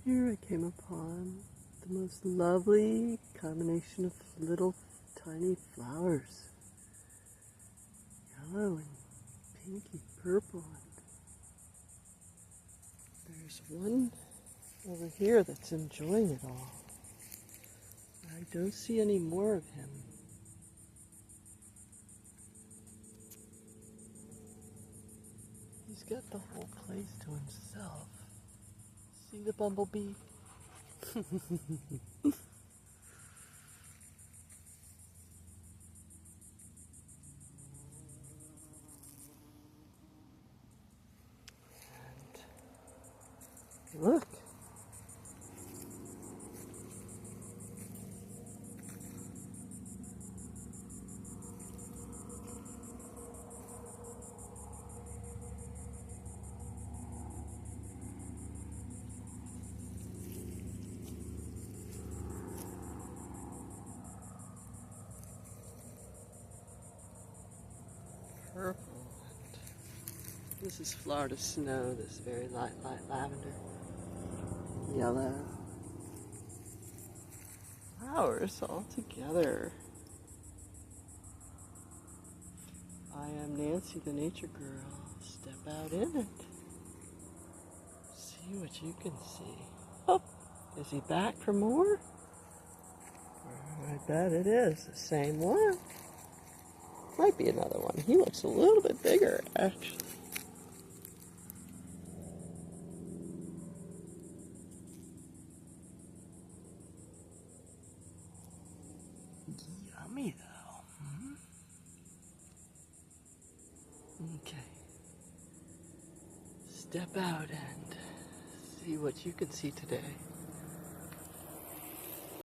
Here I came upon the most lovely combination of little tiny flowers. Yellow and pinky purple. And there's one over here that's enjoying it all. I don't see any more of him. He's got the whole place to himself. See the bumblebee? And look. Purple. This is Florida snow, this very light lavender. Yellow. Flowers all together. I am Nancy, the nature girl. Step out in it. See what you can see. Oh, is he back for more? I bet it is the same one. Might be another one. He looks a little bit bigger, actually. Yummy, though. Okay. Step out and see what you can see today.